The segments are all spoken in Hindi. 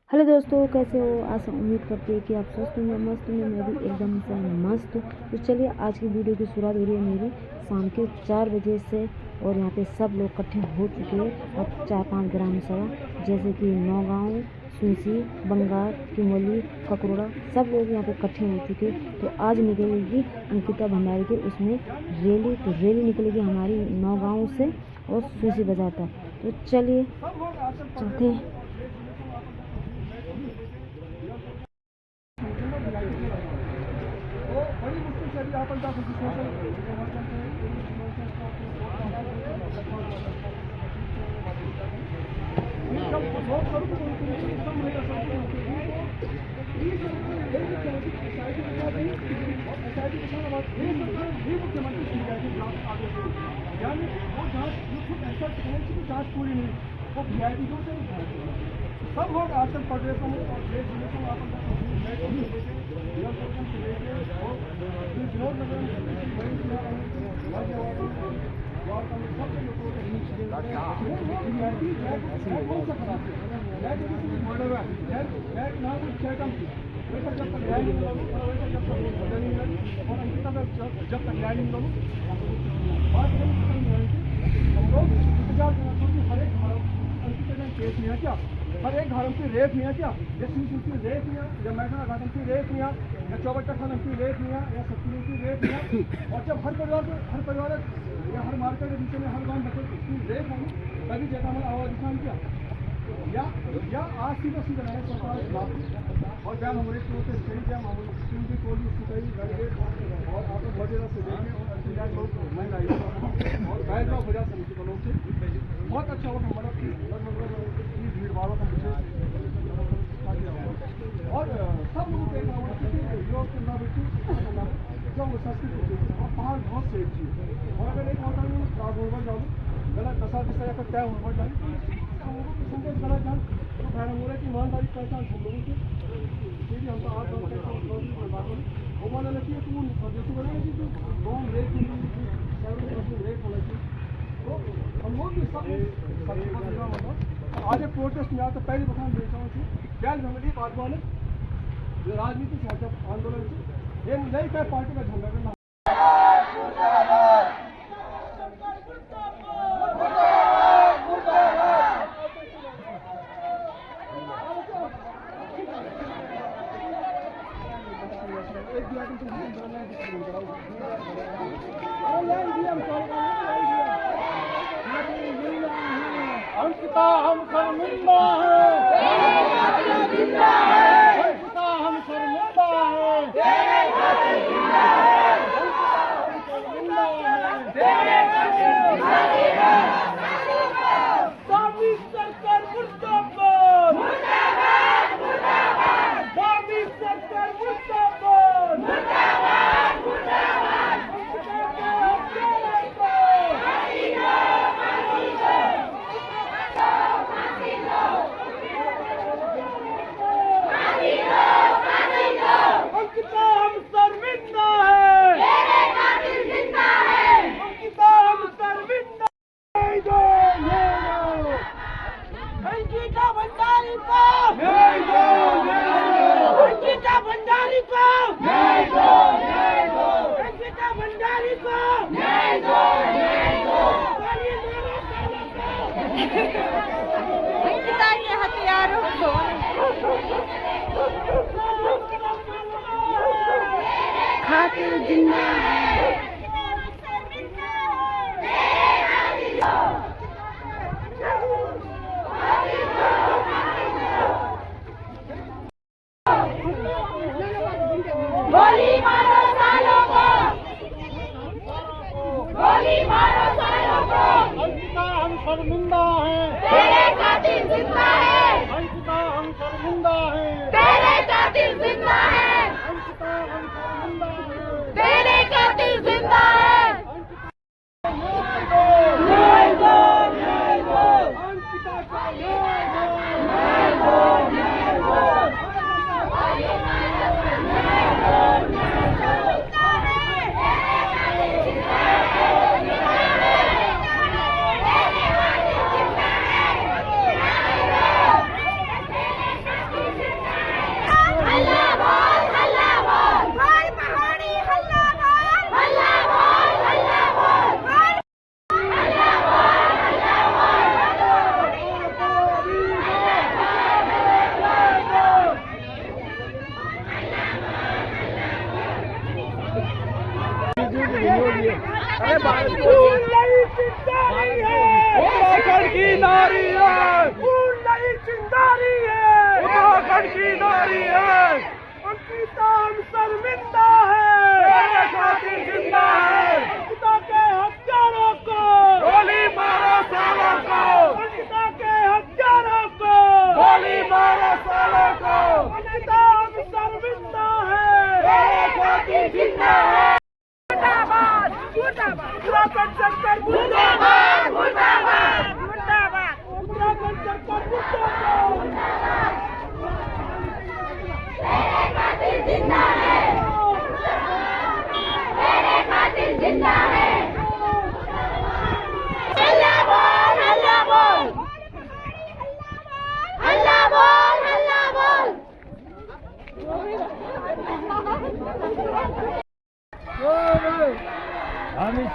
हेलो दोस्तों, कैसे हो? आशा उम्मीद करते हैं कि आप स्वस्थ होंगे, मस्त होंगे। मैं भी एकदम से मस्त हूँ। तो चलिए, आज की वीडियो की शुरुआत हो रही है मेरी शाम के 4 बजे से। और यहाँ पे सब लोग इकट्ठे हो चुके हैं। अब 4-5 ग्राम सभा जैसे कि नौगांव, सुनसी, बंगार, किमोली, ककरोड़ा, सब लोग यहाँ पे इकट्ठे हो चुके हैं। तो आज निकलेगी अंकिता भंडारी की उसमें रैली। तो रैली निकलेगी हमारी नौगांव से और सुनसी बाजार तक। तो चलिए चलते हैं। बड़ी मुश्किल से अभी अपन जा सकते यानी वो जांच पूरी नहीं, वो वीआईपी जो सब लोग आजकल प्रदेशों में और देश विदेशों में अपन जब तक न्याय नहीं मिलोगे बात हम लोग इंतजार करना चाहिए। हर एक भारत केस नहीं है क्या, हर एक धर्म की रेप नहीं है क्या, या सिंह की रेप नहीं है, या मैथना घाटन की रेप नहीं है, या चौबट्टा खानम की रेप नहीं है, या सत्ती की रेप नहीं है। और जब हर परिवार या हर मार्केट के बीच में हर गाँव बच्चों की रेप होगी तभी जगह हमें आवाज उठान किया या आज सीधा सीधा है सरकार खिलाफ। और बयान हमारे की टोली सुधाई लड़के और आप वजह से देखें और अंतिम लोग महिला और बैठा वजह समिति के लोग से बहुत अच्छा होगा हमारा भीड़ वालों का मुझे और सब लोगों को देखना होगा कि योग करना बेटी जब संस्कृति और पहाड़ बहुत सेफ चीज। और अगर एक होता है होगा जाओ गलत कसा दिशा या तय होगा जाए संदेश गलत जान तो खैर मोरे की ईमानदारी पहचान हम लोगों की हम तो आज वो बोला लगी तुम स्वदेशी बना कि गाँव रेट रेट होना चाहिए। तो हम लोग भी सब आज एक प्रोटेस्ट में आता पहली बखान बेचाओं से गैर जंगली बागवान जो राजनीति से आंदोलन से ये नई कई पार्टी का झंडा करना अंकिता हम शर्मिंदा हैं, अंकिता हम शर्मिंदा हैं। दादी सरकार मुर्दाबाद, दादी सरकार मुर्दाबाद। अंकिता हम शर्मिंदा हैं, अंकिता हम शर्मिंदा। अंकिता भंडारी को, अंकिता भंडारी को, अंकिता भंडारी को अंकिता के हथियारों को खातिर जिंदा गोली मारो सालों को, गोली मारो सालों को। अंकिता हम शर्मिंदा हैं, तेरे कातिल जिंदा है, अंकिता हम शर्मिंदा हैं, तेरे कातिल जिंदा है, अंकिता हम शर्मिंदा हैं। तेरे कातिल जिंदा है। न्याय दो, न्याय दो, अंकिता का न्याय दो, न्याय दो, न्याय दो।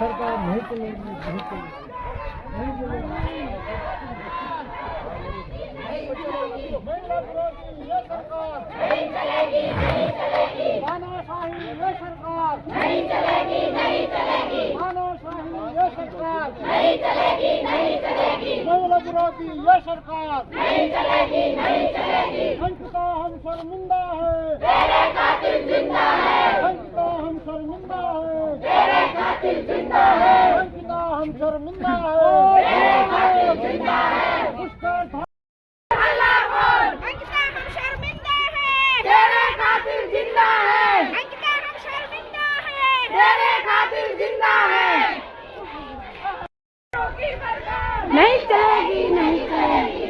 सरकार नहीं चलेगी, नहीं चलेगी, नहीं चलेगी। महिला विरोधी ये सरकार नहीं चलेगी, नहीं चलेगी, तानाशाही ये सरकार नहीं चलेगी, नहीं चलेगी, तानाशाही ये सरकार नहीं चलेगी, नहीं चलेगी, महिला विरोधी ये सरकार नहीं चलेगी, नहीं चलेगी। अंकिता हम शर्मिंदा है, तेरे कातिल जिंदा है, अंकिता हम शर्मिंदा है, तेरे कातिल जिंदा है, अंकिता हम शर्मिंदा है, तेरे कातिल जिंदा है। उसका हल्ला बोल, अंकिता हम शर्मिंदा है, तेरे कातिल जिंदा है, अंकिता हम शर्मिंदा है, तेरे कातिल जिंदा है। नहीं चलेगी, नहीं चलेगी।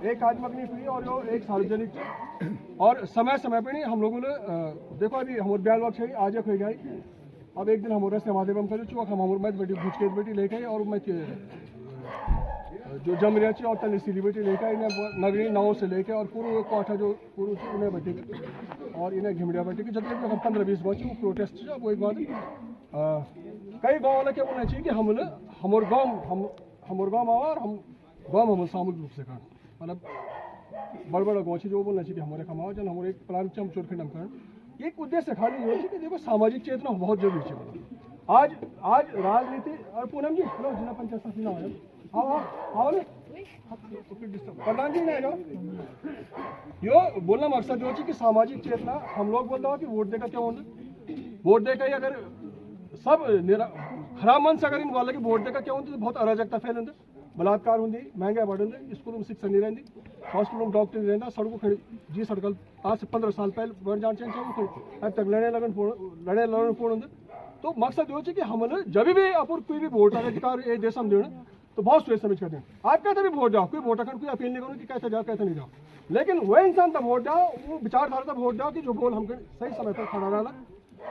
एक आत्मग्नि फ्री और जो एक सार्वजनिक और समय समय पे नहीं हम लोगों ने देखो अभी हमारे ब्याल वक्त है आज हो गई अब एक दिन हमारे से महादेव हम करो हम हमारे मैं बेटी भूज के बेटी लेके और मैं जो जमरिया ची और तली सिली बेटी लेके इन्हें नगरी नाव से लेके और पूरा कोठा जो पूरा उन्हें बेटी और इन्हें घिमड़िया बेटी की जब हम 15-20 गाँव वो प्रोटेस्ट वो एक बात कई गाँव वाले क्या बोलना चाहिए कि हमारे गाँव आवा और हम गाँव हम सामूहिक रूप से खान मतलब बड़ बड़ा गाँव जो बोलना चाहिए हमारे कमाओ जन हमारे एक प्लान चम चोरखंड हम करें एक उद्देश्य खाली ये है कि देखो सामाजिक चेतना बहुत जरूरी है। आज राजनीति और पूनम जी हेलो जिला पंचायत सचिव ना आओ ना प्रधान जी नहीं जाओ यो बोलना मकसद जो कि सामाजिक चेतना हम लोग बोलते हो कि वोट देकर क्या होता वोट देकर अगर सब खराब मन से अगर इन वाले की वोट देकर क्या होता तो बहुत अराजकता फैल बलात्कार होंगी महंगाई बढ़ी स्कूल में शिक्षा नहीं रही हॉस्पिटल में डॉक्टर नहीं रहता सड़कों खड़ी जी सड़क आज से 15 साल पहले बढ़ जान चाहिए अब तक लड़े लगन पूर्ण तो मकसद ये कि हमने जब भी अपुर कोई भी वोट अधिकार ये देश हम देना तो बहुत सोच समझ कर दें आप कहते भी वोट जाओ कोई वोट अखंड कोई अपील नहीं करूँ कि कैसे जाओ कैसे नहीं जाओ लेकिन वह इंसान तब वोट जाओ वो विचारधारा तब वोट जाओ कि जो बोल हम सही समय पर खड़ा रहा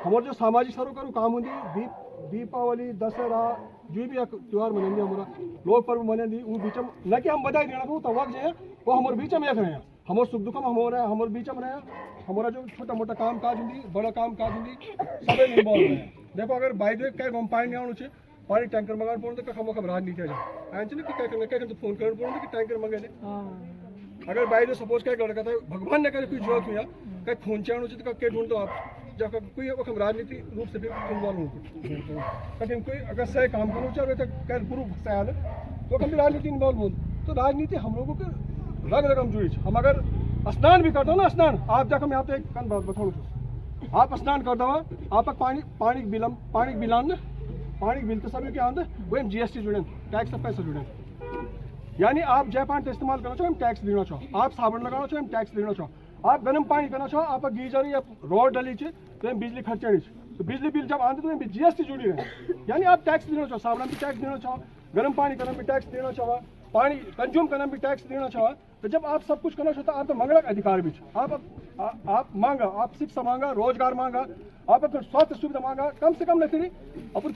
हमारे जो सामाजिक सरोकार काम होंगी दीपावली दशहरा जो भी त्यौहार मनेंगे हमारा लोक पर्व मनेंगे वो बीच में न कि हम बधाई देना वो तब जो है वो हमारे बीच में एक रहे हैं हमारे सुख दुख में हमारे बीच में रहे हमारा जो छोटा मोटा काम काज होंगी बड़ा काम काज होंगी सब इन्वॉल्व रहे देखो अगर बाई द क्या हम पानी नहीं आना चाहिए पानी टैंकर मंगा पड़े तो हम राजनीति आ जाए आए ना कि क्या तो फोन करना पड़े कि टैंकर मंगे अगर बाई द सपोज क्या लड़का था भगवान ने करे कोई जरूरत हुई कहीं खून चाहिए चाहिए तो क्या ढूंढ दो आप जब कोई हम राजनीति रूप से भी इन्वॉल्व हो लेकिन कोई अगर सही काम करना चाहे तो क्या पूर्व सयाल तो हम भी राजनीति इन्वॉल्व हो तो राजनीति हम लोगों के रग रगम जुड़ी हम अगर स्नान भी करते हो ना स्नान आप जाकर मैं आप एक कन बात बताऊँ आप स्नान कर दो आप पानी बिलान पानी बिल तो सभी क्या आंदे वो GST जुड़े टैक्स का पैसा जुड़े यानी आप जय पानी इस्तेमाल करना चाहो हम टैक्स देना चाहो आप साबुन लगाना चाहो हम टैक्स देना चाहो आप गर्म पानी करना चाहो आप गीजर या रोड डली तो हम बिजली खर्चनी तो बिजली बिल जब आते तो GST जुड़ी रहे यानी आप टैक्स देना चाहो साबुन भी टैक्स देना चाहो गर्म पानी करना भी टैक्स देना चाहो पानी कंज्यूम करना भी टैक्स देना चाहो तो जब आप सब कुछ करना चाहते आप तो मंगला अधिकार भी आप मांगा आप शिक्षा मांगा रोजगार मांगा आप अपने स्वास्थ्य सुविधा मांगा कम से कम नहीं अपन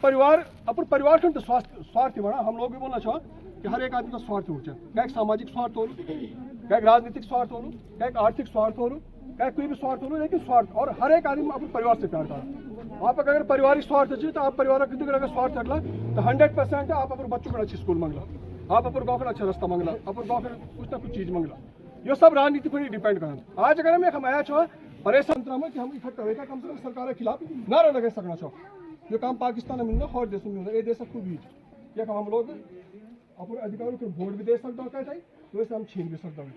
परिवार के तो स्वास्थ्य बना हम लोग भी बोलना चाहो कि हर एक आदमी का स्वार्थ हो क्या एक सामाजिक स्वार्थ हो क्या एक राजनीतिक स्वार्थ हो क्या एक आर्थिक स्वार्थ हो क्या कोई भी स्वार्थ हो लेकिन स्वार्थ और हर एक आदमी अपने परिवार से प्यार करा आप अगर पारिवारिक स्वार्थ चाहिए तो आप परिवार का अगर स्वार्थ रखला तो 100% आप अपने बच्चों को अच्छी स्कूल मंगला आप अपने गाँव का अच्छा रास्ता मंगला अपने गाँव का कुछ ना कुछ चीज मंगला ये सब राजनीति पर ही डिपेंड करना आज अगर हम आया छो परेशान में कि हम इकट्ठा होगा कम से कम सरकार के खिलाफ नारा लगा सकना चाहो ये काम पाकिस्तान में मिलना और देशों में मिलना ये देश खूब बीच ये काम हम लोग अपने अधिकारों को वोट भी दे सकता हो कहता है वैसे हम छीन भी सकता हो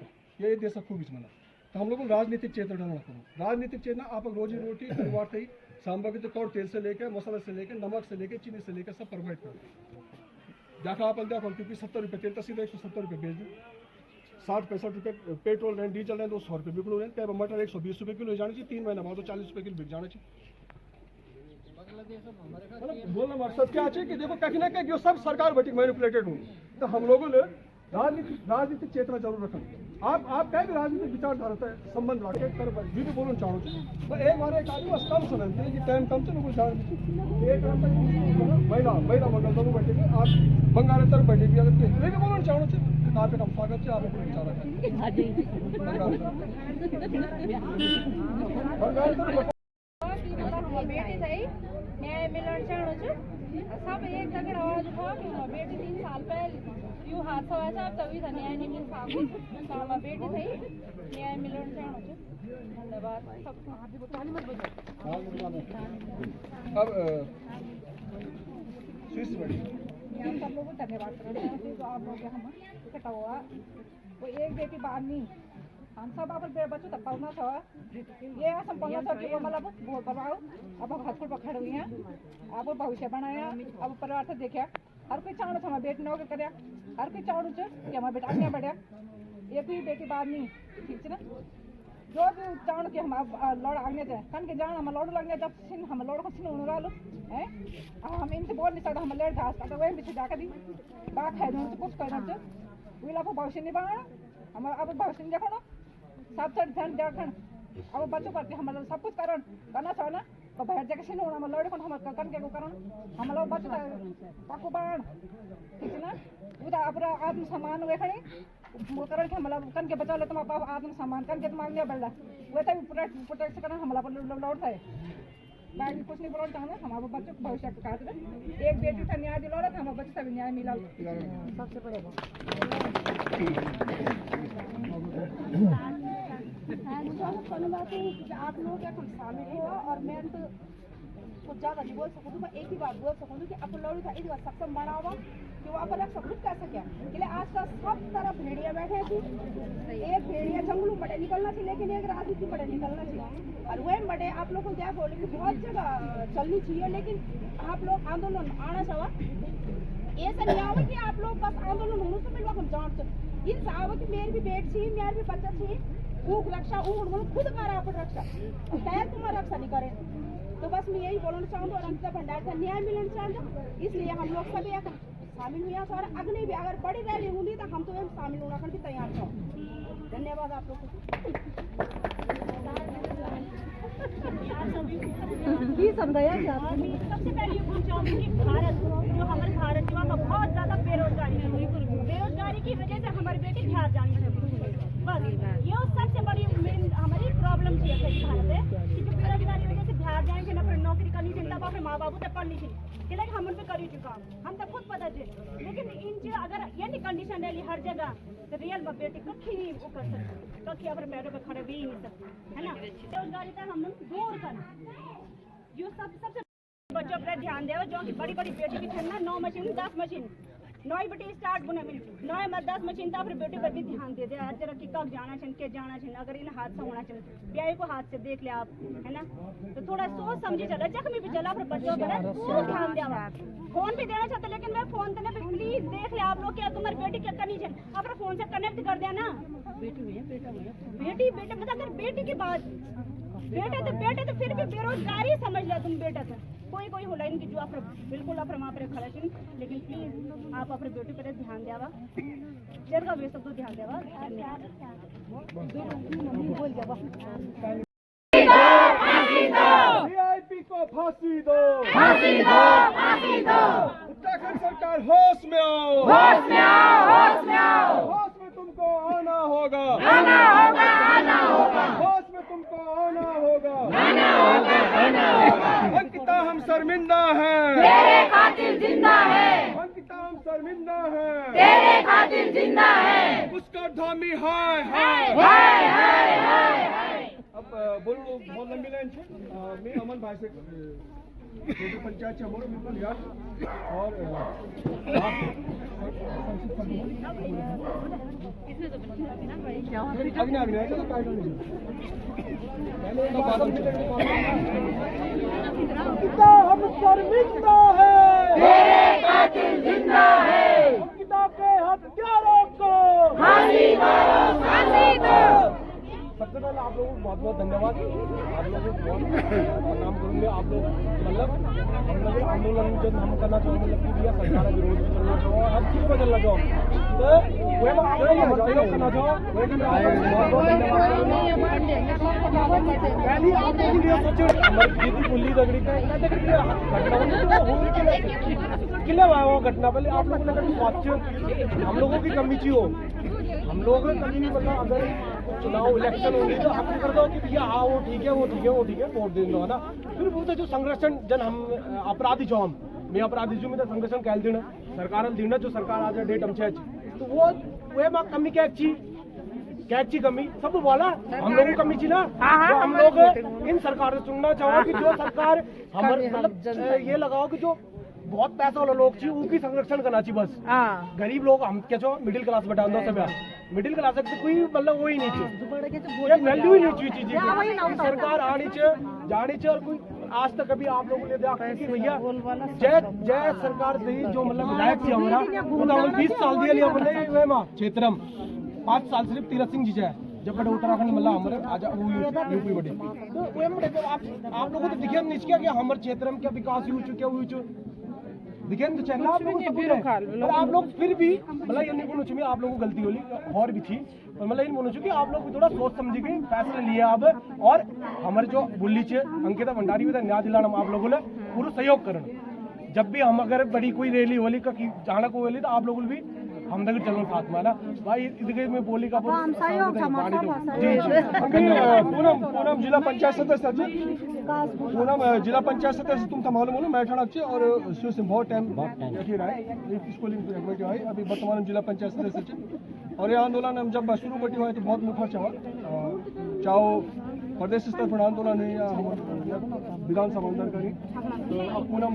ये देश खूब बीच मना तो हम लोग को राजनीतिक चेतना डालना करो राजनीतिक चेतना आप रोजी रोटी परिवार से ही सामग्री तो कौड़ तेल से लेकर मसाला से लेकर नमक से लेकर चीनी से लेकर सब प्रोवाइड करो देखा आप देखो क्योंकि 70 रुपये तेल तस्वीर 170 रुपये बेच दें 60-65 रुपये पेट्रोल रहें डीजल रहें 200 रुपये बिकलो रहें क्या मटर 120 रुपये किलो जाना चाहिए 3 महीना बाद तो 40 रुपये किलो बिक जाना चाहिए बोलना मकसद क्या है कि देखो कहीं ना कहीं जो सब सरकार बटी मैनिपुलेटेड हूँ तो हम लोगों ने राजनीतिक चेतना जरूर रखना। आप कहीं भी राजनीतिक विचारधारा से संबंध रखे कर भी बोलना चाहो तो एक बार एक आदमी बस कम सुनते कि टाइम कम से कुछ एक महिला मंडल दोनों बैठे आप बंगाल तरफ बैठे भी अगर ये भी बोलना चाहो तो आप एक हम स्वागत से आप विचार रखें बेटी થઈ ન્યાય મિલન ચાણું છું सब एक जगह आवाज उठाओ कि बेटी 3 साल पहले यू हादसा हुआ था तभी था न्याय नहीं मिल पाको सामा बेटी થઈ न्याय मिलन चाणुं છું धन्यवाद सबको हाथ को ताली मत बजाओ अब स्विस बैठी हम सब लोगों को धन्यवाद करते हैं जो आप लोग हम इकट्ठा हुआ वो एक बेटी बाद नहीं हम सब आप बच्चों तक पढ़ना था ये संपन्न था कि मतलब बहुत बनाओ अब हम हाथ पर खड़े हुए हैं आप भविष्य बनाया अब परिवार से देखा हर कोई चाणु था बेटी नौकरी करे हर कोई चाणु कि हमारा बेटा आगे बढ़िया एक भी बेटी बाद नहीं ठीक है ना जो भी चाणु कि हम लड़ आगे जाए कन के जान हम लड़ लगने जब हम लड़ को सिन उड़ा लो हैं हम इनसे बोल नहीं सकते हम लेट घास काटे वही पीछे जाकर दी बात है जो कुछ करना चाहिए विला को भविष्य नहीं बनाना हम अब भविष्य देखो ना सब चढ़ ध्यान देखन अब बच्चों करते हम सब कुछ करना चाहो ना तो बाहर जाके सिन हम लड़े को हम कन के करण हम लोग बच्चा पाको बाण ठीक है ना उदा अपना आत्मसम्मान वे खड़े वो करण के हम कन के बचा ले तुम आत्मसम्मान कन के तुम आगे बढ़ला वे तब प्रोटेक्ट करना हम लौट है बाकी कुछ नहीं बोलना चाहना हमारे बच्चों को भविष्य के खातिर एक बेटी का न्याय दिला था हमारे बच्चे का भी न्याय मिला सबसे बड़े आप लोग शामिल हुआ और मैं तो कुछ ज़्यादा नहीं बोल सकूँ मैं एक ही बात बोल सकूँ कि अपन लोग का एक बार सक्षम बना हुआ कि वो अपन सब कुछ कर सके इसलिए आजकल सब तरफ भेड़िया बैठे थी एक भेड़िया जंगलों बड़े निकलना थी लेकिन एक राजनीति बड़े निकलना चाहिए और वह बड़े आप लोग को क्या बोले कि बहुत जगह चलनी चाहिए लेकिन आप लोग आंदोलन आना चाहिए ऐसा नहीं आवा कि आप लोग बस आंदोलन होने से मिलवा हम जान इन आवा कि मेरी भी बेट थी मेरी भी बच्चा थी ऊक रक्षा ऊक खुद मारा अपन रक्षा पैर तुम्हारा रक्षा नहीं करे तो बस मैं यही बोलना चाहूँगा और अंकिता भंडार का न्याय मिलना चाहूँगा इसलिए हम लोग सभी शामिल हुए और अगले भी अगर बड़ी रैली होगी तो हम तो शामिल होना भी तैयार था धन्यवाद आप लोग समझाया सबसे पहले ये पूछना चाहूँगी कि भारत जो हमारे भारत युवा का बहुत ज़्यादा बेरोजगारी की वजह से हमारी बेटी बिहार जानी है बस ये सबसे बड़ी हमारी प्रॉब्लम थी भारत है कि जो बेरोजगारी वजह से बिहार जाएंगे ना फिर नौकरी करनी थी तब अपने माँ बाबू तक पढ़नी थी लेकिन हम उन पर करी चुका हम तक खुद पता थे लेकिन इन अगर ये नहीं कंडीशन रही हर जगह तो रियल बेटी कखी नहीं वो कर सकते कखी अपने पैरों पर खड़े भी नहीं सकते है ना बेरोजगारी तक हम दूर कर जो सबसे बच्चों पर ध्यान दे जो कि बड़ी बड़ी बेटी की ठंडा 9 मशीन 10 मशीन 9 बेटी स्टार्ट बुने मिल 9 में 10 मशीन तो अपने बेटी पर भी ध्यान दे दे हर जगह की कब जाना चाहिए के जाना चाहिए अगर इन हादसा होना चाहिए ब्याह को हाथ से देख ले आप है ना तो थोड़ा सोच समझी चला जख्मी भी चला अपने बच्चों पर ध्यान दिया फोन भी देना चाहते लेकिन मैं फोन देने पे प्लीज देख ले आप लोग क्या तुम्हारी बेटी क्या करनी चाहिए अपने फोन से कनेक्ट कर दिया ना बेटी बेटा मतलब अगर बेटी की बात बेटे तो फिर भी बेरोजगारी समझ लो तुम बेटा था कोई होला इनकी जो आप बिल्कुल आप वहाँ पर खड़ा थी लेकिन प्लीज आप अपने बेटी पर ध्यान देवा चल का वे सब ध्यान देवा वीआईपी को फांसी दो उत्तराखंड सरकार होश में आओ होश में तुमको आना होगा होश में तुमको आना होगा अंकिता हम शर्मिंदा हैं तेरे कातिल जिंदा है अंकिता हम शर्मिंदा हैं तेरे कातिल जिंदा है उसका धामी हाय हाय अब बोलो बहुत लंबी लाइन है मैं अमन भाई से पंचायत से बोलो बिल्कुल यार और अंकिता हम शर्मिंदा है तेरे कातिल जिंदा है अंकिता के हत्यारों को फांसी दो सब सबसे पहले आप लोगों को बहुत बहुत धन्यवाद। आप लोगों को बहुत प्रणाम करूँगे। आप लोग मतलब हम लोग आंदोलन जब हम करना चाहो मतलब कि भैया सरकार विरोध में चलना चाहो हर चीज़ में चलना चाहो तो वह करना चाहो पहले आप लोगों के लिए सोचो हमारी दीदी पुल्ली दगड़ी का किले वो घटना पहले आप लोगों ने कभी सोचो हम लोगों की कमी चाहिए हो हम लोग कभी नहीं मतलब अगर चुनाव इलेक्शन होगी तो हम कर दो कि भैया हाँ वो ठीक है वो ठीक है वो ठीक है वोट दे दो है ना। फिर बोलते जो संरक्षण जन हम अपराधी छो हम मैं अपराधी छो मैं तो संरक्षण कैल देना सरकार देना जो सरकार आज डेट हम तो वो माँ कमी क्या अच्छी कमी सब बोला हम लोगों को कमी थी ना तो हम लोग इन सरकार से चुनना चाहो कि जो सरकार हमारे मतलब ये लगाओ कि जो बहुत पैसा वाला लोग चाहिए उनकी संरक्षण करना चाहिए बस। गरीब लोग हम क्या चाहो मिडिल क्लास बैठा दो सब मिडिल क्लास से कोई मतलब वो ही नहीं चाहिए वैल्यू ही नहीं चाहिए चीजें सरकार आनी चाहिए जानी चाहिए। और कोई आज तक कभी आप लोगों ने देखा कि भैया जय सरकार दी जो मतलब विधायक थी हमारा 20 साल दिया लिया क्षेत्र में 5 साल सिर्फ तीरथ सिंह जी है जब बड़े उत्तराखंड मतलब हमारे आजा वो यूपी बड़े तो आप लोगों को दिखे नहीं क्या कि हमारे क्षेत्र में क्या विकास हो चुके दिखे तो चलना आप लोग आप लोग फिर भी मतलब ये नहीं बोलना चाहिए आप लोगों को गलती होली और भी थी और मतलब ये बोलना चाहिए कि आप लोग भी थोड़ा सोच समझ के फैसले लिए अब और हमारे जो बुल्ली चे अंकिता भंडारी भी न्याय दिलाना आप लोगों ने पूरा सहयोग करना। जब भी हम अगर बड़ी कोई रैली होली का जाना को होली तो आप लोगों भी हम तक चलो साथ में ना भाई इधर में बोली का पूनम जिला पंचायत सदस्य पूनम जिला पंचायत सदस्य तुम मालूम हो मैं ठड़क और बहुत टाइम स्कूलिंग अभी वर्तमान जिला पंचायत सदस्य और ये आंदोलन हम जब शुरू बटी हुआ तो बहुत मुखर चाहो प्रदेश स्तर पर आंदोलन है या विधानसभा अंदर करी तो अब पूनम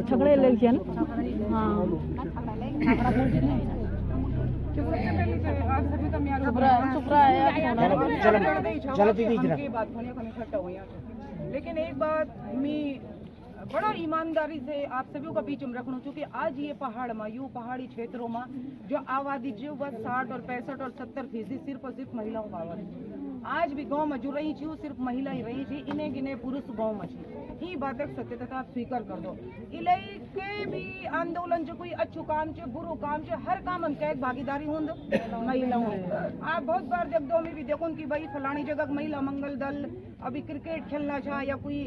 झगड़े ले लेकिन एक बात मैं बड़ा ईमानदारी से आप सभी का बीच में रखना क्योंकि आज ये पहाड़ में यू पहाड़ी क्षेत्रों में जो आबादी जो बस 60 और 65 और 70% सिर्फ और सिर्फ महिलाओं का आबादी आज भी गांव में जो रही थी वो सिर्फ महिला ही रही थी इन्हें गिने पुरुष गांव में थी ही बात सत्य तथा आप स्वीकार कर दो इलाई के भी आंदोलन जो कोई अच्छू काम चे बुरो काम चे हर काम हम क्या भागीदारी हों महिलाओं आप बहुत बार जब दो में भी देखो कि भाई फलानी जगह महिला मंगल दल अभी क्रिकेट खेलना चाह या कोई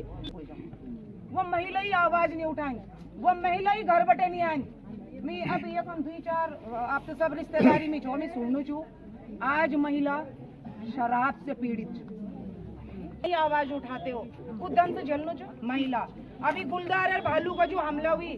वो महिला ही आवाज नहीं उठाएंगे वो महिला ही घर बटे नहीं आएंगे मैं अब एक हम 2-4 आप तो सब रिश्तेदारी में छो मैं सुनू छू आज महिला शराब से पीड़ित आवाज उठाते हो उदन से जलनो छो महिला अभी गुलदार और भालू का जो हमला हुई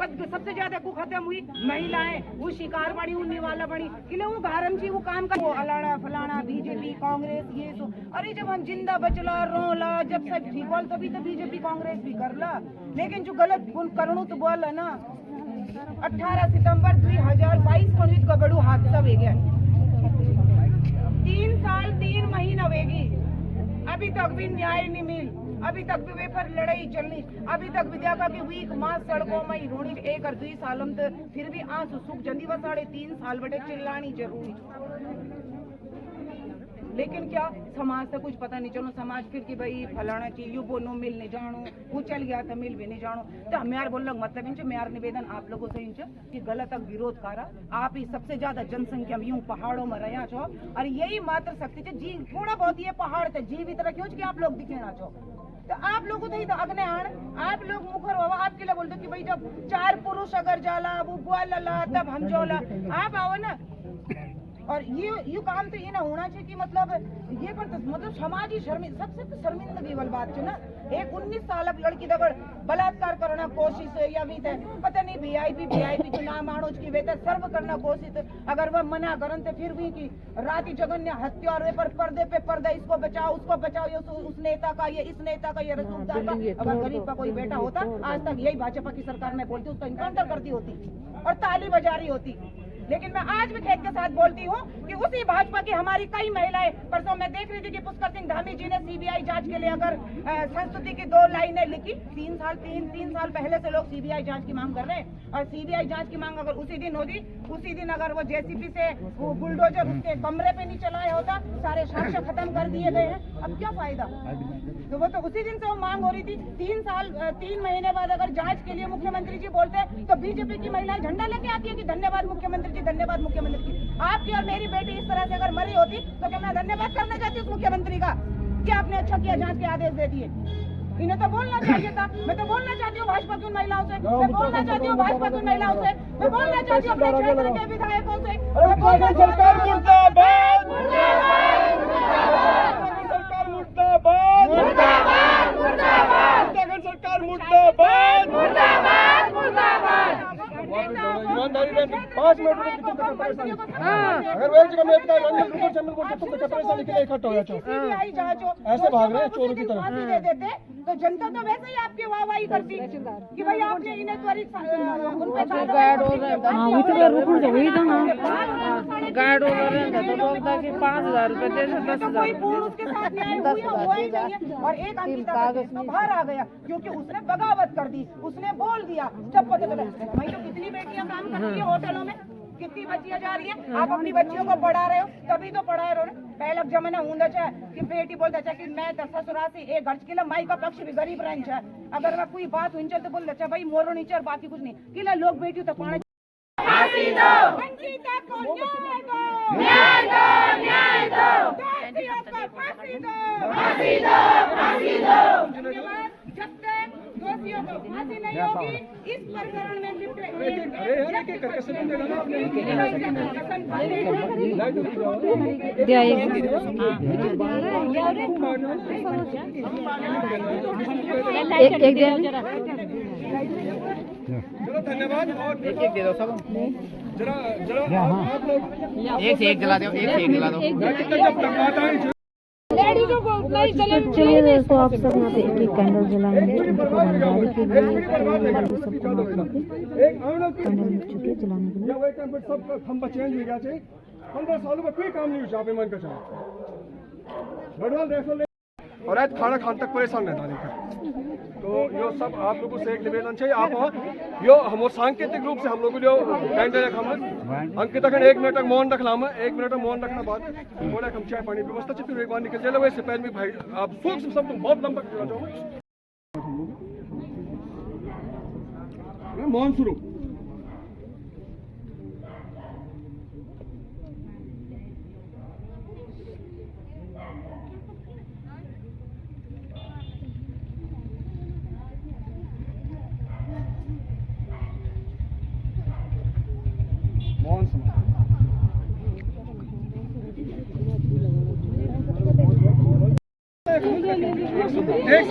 सबसे ज्यादा को खत्म हुई महिलाएं वो शिकार बड़ी उड़ने वाला बड़ी किले वो गारम जी वो काम कर वो अलाड़ा फलाना बीजेपी कांग्रेस ये तो अरे जब हम जिंदा बचला रोला जब सब ठीक बोल तभी तो बीजेपी कांग्रेस भी करला लेकिन जो गलत करणु तो बोल है ना 18 सितंबर 2022 को का बड़ू हादसा हो गया 3 साल 3 महीना वेगी अभी तक भी न्याय नहीं मिल अभी तक भी वे पर लड़ाई चलनी अभी तक विद्या का भी वीक मां सड़कों में रोनी 1 और 2 सालों में फिर भी आंसू सुख जंदी व 3.5 साल बटे चिल्लानी जरूरी लेकिन क्या समाज से कुछ पता नहीं चलो समाज फिर कि भाई फलाना चीज यू बोनो मिल नहीं जानो वो चल गया था मिल भी नहीं जानो तो हम यार बोल मतलब इनसे मेरा निवेदन आप लोगों से इनसे कि गलत विरोध करा आप ही सबसे ज्यादा जनसंख्या में यूं पहाड़ों में रहा छो और यही मात्र शक्ति थे जी थोड़ा बहुत ये पहाड़ थे जीवित रखे कि आप लोग दिखेना छो तो आप लोगों तो ही तो अग्नि आण आप लोग मुखर हो आपके लिए बोलते कि भाई जब 4 पुरुष अगर जाला वो बोला तब हम जोला आप आओ ना और ये काम तो ये ना होना चाहिए कि मतलब ये पर मतलब समाज ही सबसे तो शर्मिंदगी वाली बात है ना एक 19 साल लड़की दगड़ बलात्कार करना कोशिश या भी थे पता नहीं वीआईपी जो नाम मानो की वे सर्व करना कोशिश अगर वह मना करन तो फिर भी कि राती जगन्य हत्या और पर पर्दे पे पर्दा इसको बचाओ ये उस नेता का ये इस नेता का ये रसूलदार का अगर गरीब का कोई बेटा होता आज तक यही भाजपा की सरकार में बोलती उसको इनकाउंटर करती होती और ताली बजा रही होती लेकिन मैं आज भी खेत के साथ बोलती हूँ कि उसी भाजपा की हमारी कई महिलाएं, परसों मैं देख रही थी कि पुष्कर सिंह धामी जी ने सीबीआई जांच के लिए अगर संस्तुति की 2 लाइनें लिखी, 3 साल पहले से लोग सीबीआई जांच की मांग कर रहे हैं, और सीबीआई जांच की मांग अगर उसी दिन होती, उसी दिन अगर वो जेसीबी से वो बुलडोजर उसके कमरे पे नहीं चलाया होता, सारे साक्ष्य खत्म कर दिए गए हैं, अब क्या फायदा। तो वो तो उसी दिन से वो मांग हो रही थी। 3 महीने बाद अगर जांच के लिए मुख्यमंत्री जी बोलते तो बीजेपी की महिलाएं झंडा लेके आती है कि धन्यवाद मुख्यमंत्री जी, धन्यवाद मुख्यमंत्री जी। आपकी और मेरी बेटी इस तरह से अगर मरी होती तो क्या मैं धन्यवाद करना चाहती हूँ उस मुख्यमंत्री का कि आपने अच्छा किया, जांच के आदेश दे दिए। इन्हें तो बोलना चाहिए था। मैं तो बोलना चाहती हूँ भाजपा की उन महिलाओं से, मैं बोलना चाहती हूँ भाजपा की उन महिलाओं से, मैं बोलना चाहती हूँ अपने क्षेत्र के विधायकों से, मैं बोलना सरकार मुर्दाबाद, उत्तराखंड सरकार मुर्दाबाद, ईमानदारी से 5 मिनट अगर वो एक जगह में इकट्ठा हो जाता ऐसे भाग रहे हैं चोरों की तरह। दे देते तो जनता तो वैसे ही आपकी वाहवाही करती कि भाई आपने इन्हें त्वरित गार्ड हो रहे हैं तो बोलता कि 5,000 रुपए दे दो, 10,000 कोई पूर्ण उसके साथ न्याय हुआ ही नहीं है। और एक अंकिता बाहर आ गया क्योंकि उसने बगावत कर दी, उसने बोल दिया। जब पता चला भाई तो कितनी बेटियां काम करती है होटलों में, कितनी बच्चियां जा रही हैं, आप अपनी बच्चियों को पढ़ा रहे हो, तभी तो पढ़ा रहे हो। पहला जमाना होता है कि बेटी बोलता है कि मैं तो ससुरासी एक घर के माई का पक्ष भी गरीब रही है, अगर मैं कोई बात हुई तो बोल अच्छा भाई मोरो नीचे और बाकी कुछ नहीं किला लोग बेटी तो पाने अंकिता को न्याय दो, न्याय दो, न्याय दो, दोषियों को फांसी दो, फांसी दो, फांसी दो। जब तक दोषियों को फांसी नहीं होगी इस प्रकरण में चलो धन्यवाद। और एक दे दो सब जरा आप लोग एक से एक जला दो, एक से एक जला दो। जब तक बात आई लेडीजों को नहीं चले। चलिए दोस्तों, आप सब यहाँ पे एक कैंडल जलाएंगे उनको रंगारी के लिए। कैंडल मिल चुके हैं जलाने के लिए। जब एक टाइम पर सब खंबा चेंज हो गया चाहिए, 15 सालों में कोई काम नहीं हुआ पे मन का चाहे और आज खाना खाने तक परेशान रहता नहीं। तो यो सब आप लोगों से एक निवेदन चाहिए, आप यो हम सांकेतिक रूप से हम लोग जो कैंडल अंकित तक 1 मिनट तक मौन रखला, 1 मिनट तक मौन रखना बाद थोड़ा हम चाय पानी व्यवस्था चाहिए, एक बार निकल जाए वैसे पहले भी भाई आप सूक्ष्म सब बहुत लंबा मौन शुरू। एक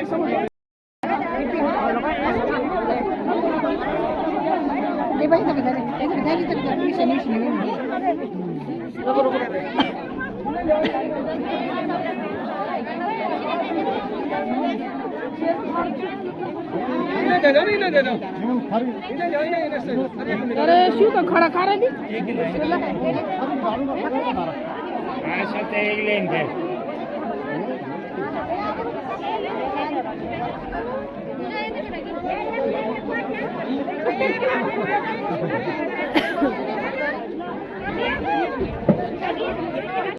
समझ अरे शू तो खड़ा खा रही एक लेन पे